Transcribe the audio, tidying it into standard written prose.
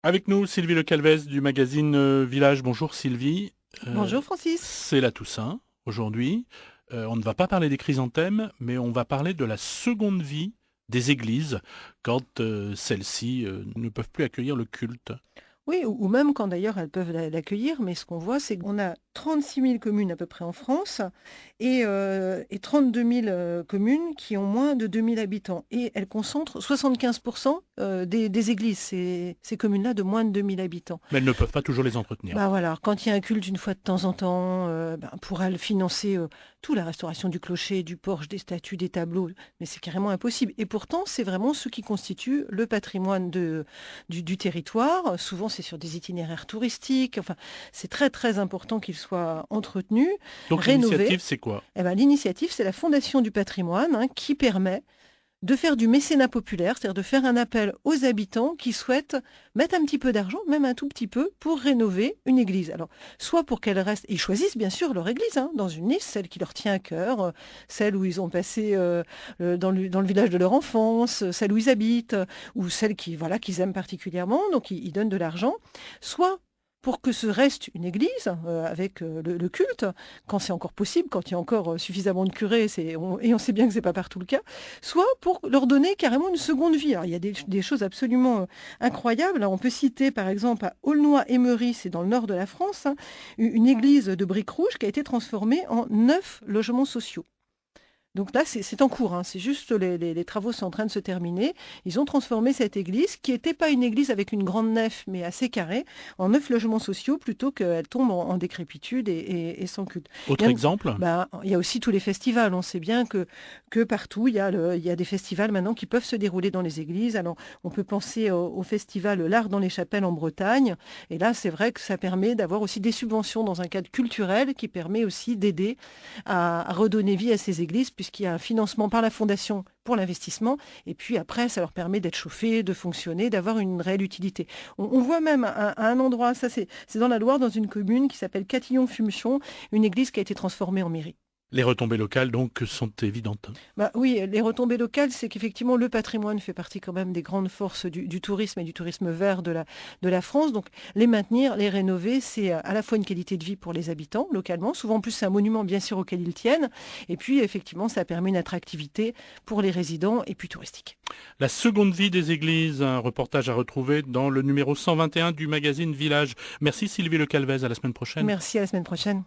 Avec nous, Sylvie Le Calvez du magazine Village. Bonjour Sylvie. Bonjour Francis. C'est la Toussaint aujourd'hui. On ne va pas parler des chrysanthèmes, mais on va parler de la seconde vie des églises quand celles-ci ne peuvent plus accueillir le culte. Oui, ou même quand d'ailleurs elles peuvent l'accueillir, mais ce qu'on voit, c'est qu'on a 36 000 communes à peu près en France et 32 000 communes qui ont moins de 2 000 habitants. Et elles concentrent 75% des églises, ces communes-là de moins de 2 000 habitants. Mais elles ne peuvent pas toujours les entretenir. Bah voilà, quand il y a un culte une fois de temps en temps, pour elle financer tout, la restauration du clocher, du porche, des statues, des tableaux, mais c'est carrément impossible. Et pourtant, c'est vraiment ce qui constitue le patrimoine du territoire. Souvent, c'est sur des itinéraires touristiques. Enfin, c'est très très important qu'il soit entretenu, Donc rénové. l'initiative, c'est quoi? Eh ben, l'initiative, c'est la Fondation du patrimoine qui permet de faire du mécénat populaire, c'est-à-dire de faire un appel aux habitants qui souhaitent mettre un petit peu d'argent, même un tout petit peu, pour rénover une église. Alors, soit pour qu'elle reste, ils choisissent bien sûr leur église, dans une liste, celle qui leur tient à cœur, celle où ils ont passé dans le village de leur enfance, celle où ils habitent, ou celle voilà, qu'ils aiment particulièrement, donc ils donnent de l'argent, soit pour que ce reste une église avec le culte, quand c'est encore possible, quand il y a encore suffisamment de curés, et on sait bien que c'est pas partout le cas, soit pour leur donner carrément une seconde vie. Alors, il y a des choses absolument incroyables. Alors, on peut citer par exemple à Aulnoy-Aymeries, c'est dans le nord de la France, une église de briques rouges qui a été transformée en 9 logements sociaux. Donc là, c'est en cours, c'est juste les travaux sont en train de se terminer. Ils ont transformé cette église, qui n'était pas une église avec une grande nef, mais assez carrée, en 9 logements sociaux, plutôt qu'elle tombe en décrépitude et sans culte. Autre exemple? Il y a aussi tous les festivals. On sait bien que partout, il y a des festivals maintenant qui peuvent se dérouler dans les églises. Alors, on peut penser au festival L'Art dans les chapelles en Bretagne. Et là, c'est vrai que ça permet d'avoir aussi des subventions dans un cadre culturel qui permet aussi d'aider à redonner vie à ces églises, puisqu'il y a un financement par la Fondation pour l'investissement, et puis après, ça leur permet d'être chauffés, de fonctionner, d'avoir une réelle utilité. On voit même à un endroit, ça c'est dans la Loire, dans une commune qui s'appelle Catillon-Fumetion, une église qui a été transformée en mairie. Les retombées locales, donc, sont évidentes. Bah oui, les retombées locales, c'est qu'effectivement, le patrimoine fait partie quand même des grandes forces du tourisme et du tourisme vert de la France. Donc, les maintenir, les rénover, c'est à la fois une qualité de vie pour les habitants localement. Souvent, en plus, c'est un monument, bien sûr, auquel ils tiennent. Et puis, effectivement, ça permet une attractivité pour les résidents et puis touristique. La seconde vie des églises, un reportage à retrouver dans le numéro 121 du magazine Village. Merci Sylvie Le Calvez, à la semaine prochaine. Merci, à la semaine prochaine.